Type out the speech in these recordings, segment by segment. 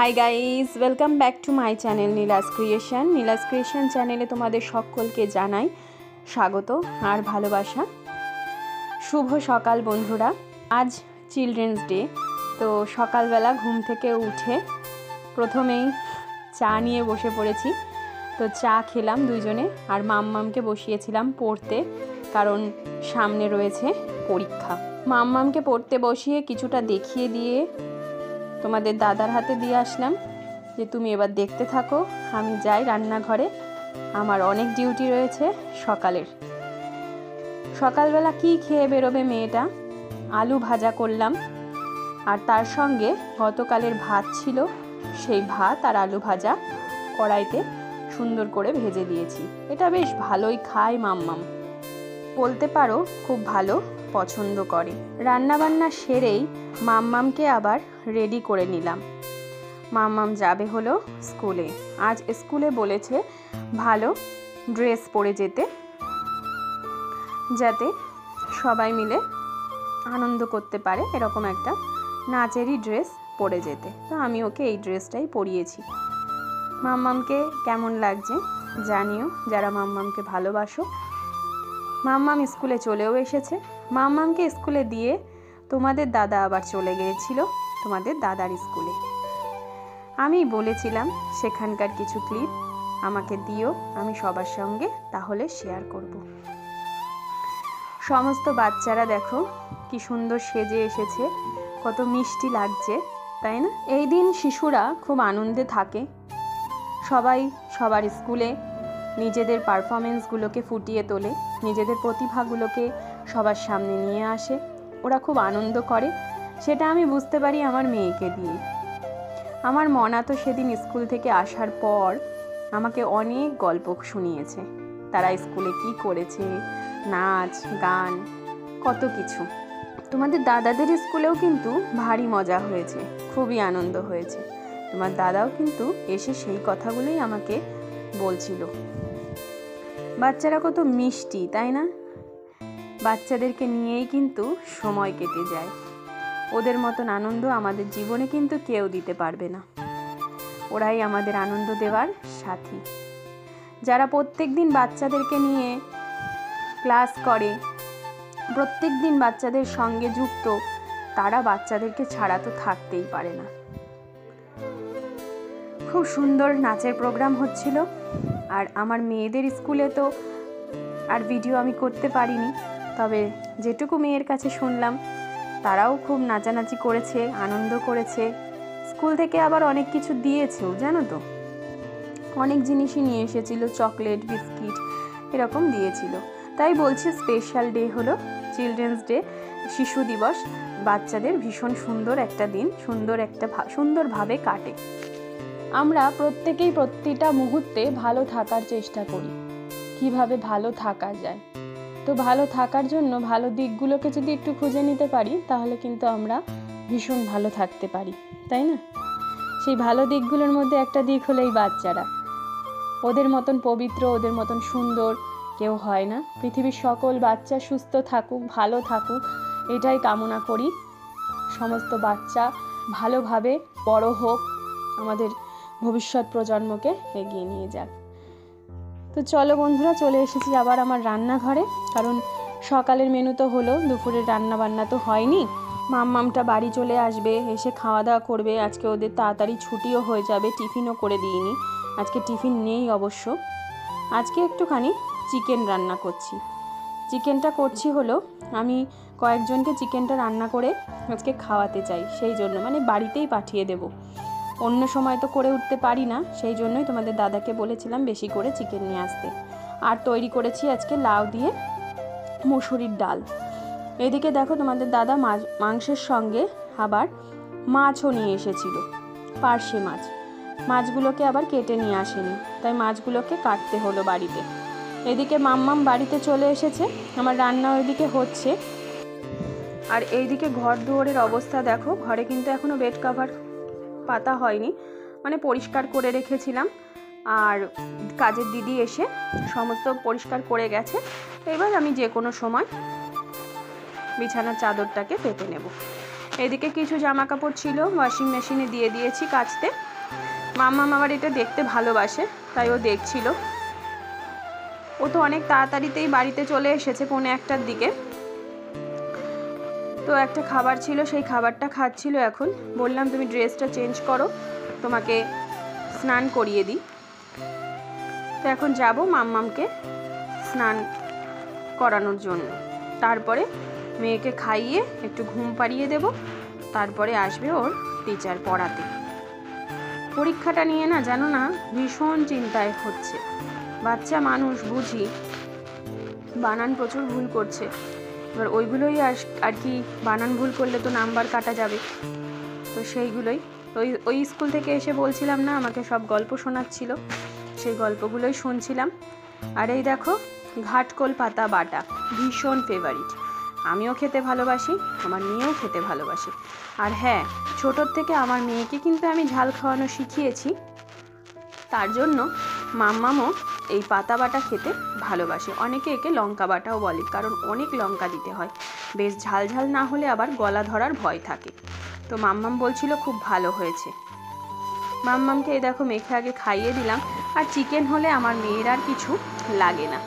Hi guys, welcome back to my channel Neela's creation. Neela's creation চ্যানেলে তোমাদের সকলকে জানাই স্বাগত আর ভালোবাসা। শুভ সকাল বন্ধুরা। আজ চিলড্রেন্স ডে। তো সকালবেলা ঘুম থেকে উঠে প্রথমেই চা নিয়ে বসে পড়েছি। তো চা খেলাম দুইজনে, আর মাম্মামকে বসিয়েছিলাম পড়তে, কারণ সামনে রয়েছে পরীক্ষা। মাম্মামকে পড়তে বসিয়ে কিছুটা দেখিয়ে দিয়ে তোমাদের দাদার হাতে দিয়ে আসলাম যে তুমি এবার দেখতে থাকো, আমি যাই রান্নাঘরে, আমার অনেক ডিউটি রয়েছে সকালের। সকালবেলা কি খেয়ে বেরোবে মেয়েটা? আলু ভাজা করলাম, আর তার সঙ্গে গতকালের ভাত ছিল, সেই ভাত আর আলু ভাজা কড়াইতে সুন্দর করে ভেজে দিয়েছি। এটা বেশ ভালোই খায় মাম্মাম, বলতে পারো খুব ভালো পছন্দ করে। রান্নাবান্না সেরেই মাম্মামকে আবার রেডি করে নিলাম। মাম্মাম যাবে হলো স্কুলে। আজ স্কুলে বলেছে ভালো ড্রেস পরে যেতে, যাতে সবাই মিলে আনন্দ করতে পারে, এরকম একটা নাচেরই ড্রেস পরে যেতে। তো আমি ওকে এই ড্রেসটাই পরিয়েছি। মাম্মামকে কেমন লাগছে জানিও, যারা মাম্মামকে ভালোবাসো। মাম্মাম স্কুলে চলেও এসেছে। মাম্মামকে স্কুলে দিয়ে তোমাদের দাদা আবার চলে গিয়েছিল তোমাদের দাদার স্কুলে। আমি বলেছিলাম সেখানকার কিছু ক্লিপ আমাকে দিও, আমি সবার সঙ্গে তাহলে শেয়ার করব। সমস্ত বাচ্চারা দেখো কি সুন্দর সেজে এসেছে, কত মিষ্টি লাগছে, তাই না? এই দিন শিশুরা খুব আনন্দে থাকে। সবাই সবার স্কুলে নিজেদের পারফরমেন্সগুলোকে ফুটিয়ে তোলে, নিজেদের প্রতিভাগুলোকে সবার সামনে নিয়ে আসে। ওরা খুব আনন্দ করে, সেটা আমি বুঝতে পারি আমার মেয়েকে দিয়ে। আমার মনা তো সেদিন স্কুল থেকে আসার পর আমাকে অনেক গল্প শুনিয়েছে, তারা স্কুলে কি করেছে, নাচ গান কত কিছু। তোমাদের দাদাদের স্কুলেও কিন্তু ভারী মজা হয়েছে, খুবই আনন্দ হয়েছে। তোমার দাদাও কিন্তু এসে সেই কথাগুলোই আমাকে বলছিল। বাচ্চারা কত মিষ্টি, তাই না? বাচ্চাদেরকে নিয়েই কিন্তু সময় কেটে যায়। ওদের মতন আনন্দ আমাদের জীবনে কিন্তু কেউ দিতে পারবে না। ওরাই আমাদের আনন্দ দেওয়ার সাথী। যারা প্রত্যেক দিন বাচ্চাদেরকে নিয়ে ক্লাস করে, প্রত্যেক দিন বাচ্চাদের সঙ্গে যুক্ত, তারা বাচ্চাদেরকে ছাড়া তো থাকতেই পারে না। খুব সুন্দর নাচের প্রোগ্রাম হচ্ছিল। আর আমার মেয়েদের স্কুলে তো আর ভিডিও আমি করতে পারিনি, তবে যেটুকু মেয়ের কাছে শুনলাম, তারাও খুব নাচানাচি করেছে, আনন্দ করেছে। স্কুল থেকে আবার অনেক কিছু দিয়েছেও, জানো তো, অনেক জিনিসই নিয়ে এসেছিল, চকলেট, বিস্কিট এরকম দিয়েছিল। তাই বলছি স্পেশাল ডে হলো চিলড্রেন্স ডে, শিশু দিবস। বাচ্চাদের ভীষণ সুন্দর একটা দিন, সুন্দরভাবে কাটে। আমরা প্রত্যেকেই প্রতিটা মুহূর্তে ভালো থাকার চেষ্টা করি, কিভাবে ভালো থাকা যায়। তো ভালো থাকার জন্য ভালো দিকগুলোকে যদি একটু খুঁজে নিতে পারি, তাহলে কিন্তু আমরা ভীষণ ভালো থাকতে পারি, তাই না? সেই ভালো দিকগুলোর মধ্যে একটা দিক হলো এই বাচ্চারা। ওদের মতন পবিত্র, ওদের মতন সুন্দর কেউ হয় না। পৃথিবীর সকল বাচ্চা সুস্থ থাকুক, ভালো থাকুক, এটাই কামনা করি। সমস্ত বাচ্চা ভালোভাবে বড় হোক, আমাদের ভবিষ্যৎ প্রজন্মকে এগিয়ে নিয়ে যাক। তো চলো বন্ধুরা, চলে এসেছি আবার আমার রান্নাঘরে, কারণ সকালের মেনু তো হলো, দুপুরের রান্না বান্না তো হয়নি। মাম্মামটা বাড়ি চলে আসবে, এসে খাওয়া দাওয়া করবে। আজকে ওদের তাড়াতাড়ি ছুটিও হয়ে যাবে, টিফিনও করে দিইনি। আজকে টিফিন নেই অবশ্য। আজকে একটুখানি চিকেন রান্না করছি। চিকেনটা করছি হলো, আমি কয়েকজনকে চিকেনটা রান্না করে আজকে খাওয়াতে চাই, সেই জন্য, মানে বাড়িতেই পাঠিয়ে দেব। অন্য সময় তো করে উঠতে পারি না, সেই জন্যই তোমাদের দাদাকে বলেছিলাম বেশি করে চিকেন নিয়ে আসতে। আর তৈরি করেছি আজকে লাউ দিয়ে মসুরির ডাল। এদিকে দেখো তোমাদের দাদা মাংসের সঙ্গে আবার মাছও নিয়ে এসেছিল, পার্শে মাছ। মাছগুলোকে আবার কেটে নিয়ে আসেনি, তাই মাছগুলোকে কাটতে হলো বাড়িতে। এদিকে মাম্মাম বাড়িতে চলে এসেছে, আমার রান্না ওইদিকে হচ্ছে। আর এইদিকে ঘর দুয়ারের অবস্থা দেখো, ঘরে কিন্তু এখনো বেড কভার পাতা হয়নি, মানে পরিষ্কার করে রেখেছিলাম। আর কাজের দিদি এসে সমস্ত পরিষ্কার করে গেছে। এবার আমি যে কোনো সময় বিছানার চাদরটাকে পেতে নেব। এদিকে কিছু জামা কাপড় ছিল, ওয়াশিং মেশিনে দিয়ে দিয়েছি কাচতে। মাম্মাম আবার এটা দেখতে ভালোবাসে, তাই ও দেখছিল। ও তো অনেক তাড়াতাড়িতেই বাড়িতে চলে এসেছে, 1:45টার দিকে। তো একটা খাবার ছিল, সেই খাবারটা খাচ্ছিল এখন। বললাম তুমি ড্রেসটা চেঞ্জ করো, তোমাকে স্নান করিয়ে দিই। তো এখন যাব মাম্মামকে স্নান করানোর জন্য, তারপরে মেয়েকে খাইয়ে একটু ঘুম পাড়িয়ে দেব, তারপরে আসবে ওর টিচার পড়াতে। পরীক্ষাটা নিয়ে না জানো না ভীষণ চিন্তায় হচ্ছে। বাচ্চা মানুষ বুঝি, বানান প্রচুর ভুল করছে। এবার ওইগুলোই আর কি, বানান ভুল করলে তো নাম্বার কাটা যাবে, তো সেইগুলোই। ওই স্কুল থেকে এসে বলছিলাম না, আমাকে সব গল্প শোনাচ্ছিল, সেই গল্পগুলোই শুনছিলাম। আর এই দেখো ঘাটকোল পাতা বাটা, ভীষণ ফেভারিট। আমিও খেতে ভালোবাসি, আমার মেয়েও খেতে ভালোবাসে। আর হ্যাঁ, ছোটোর থেকে আমার মেয়েকে কিন্তু আমি ঝাল খাওয়ানো শিখিয়েছি, তার জন্য মাম্মামও এই পাতা বাটা খেতে ভালোবাসে। অনেকে একে লঙ্কা বাটাও বলে, কারণ অনেক লঙ্কা দিতে হয়, বেশ ঝাল ঝাল না হলে আবার গলা ধরার ভয় থাকে। তো মাম্মাম বলছিল খুব ভালো হয়েছে। মাম্মামকে এই দেখো মেখে আগে খাইয়ে দিলাম। আর চিকেন হলে আমার মেয়ের আর কিছু লাগে না।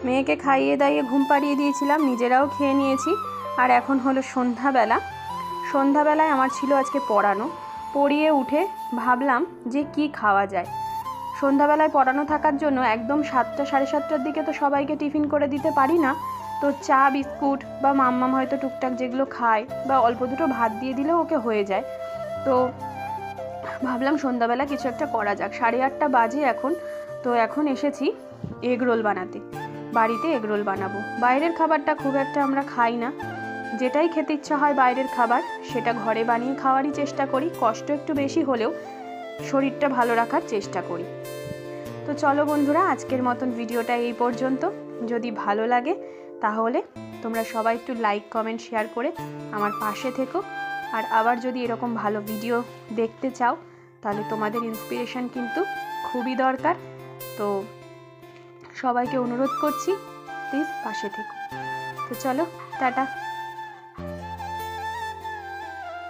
মেয়েকে খাইয়ে দাইয়ে ঘুম পাড়িয়ে দিয়েছিলাম, নিজেরাও খেয়ে নিয়েছি। আর এখন হলো সন্ধ্যাবেলা। সন্ধ্যাবেলায় আমার ছিল আজকে পড়ানো। পড়িয়ে উঠে ভাবলাম যে কি খাওয়া যায়। সন্ধ্যাবেলায় পড়ানো থাকার জন্য একদম 7টা 7:30টার দিকে তো সবাইকে টিফিন করে দিতে পারি না। তো চা বিস্কুট বা মাম্মাম হয়তো টুকটাক যেগুলো খায়, বা অল্প দুটো ভাত দিয়ে দিলেও ওকে হয়ে যায়। তো ভাবলাম সন্ধ্যাবেলা কিছু একটা করা যাক। 8:30 বাজে এখন। তো এখন এসেছি এগরোল বানাতে। বাড়িতে এগরোল বানাবো। বাইরের খাবারটা খুব একটা আমরা খাই না, যেটাই খেতে ইচ্ছা হয় বাইরের খাবার সেটা ঘরে বানিয়ে খাওয়ারই চেষ্টা করি। কষ্ট একটু বেশি হলেও শরীরটা ভালো রাখার চেষ্টা করি। তো চলো বন্ধুরা, আজকের মতন ভিডিওটা এই পর্যন্ত। যদি ভালো লাগে তাহলে তোমরা সবাই একটু লাইক কমেন্ট শেয়ার করে আমার পাশে থেকো। আর আবার যদি এরকম ভালো ভিডিও দেখতে চাও তাহলে তোমাদের ইন্সপিরেশন কিন্তু খুবই দরকার। তো সবাইকে অনুরোধ করছি প্লিজ পাশে থেকো। তো চলো টাটা।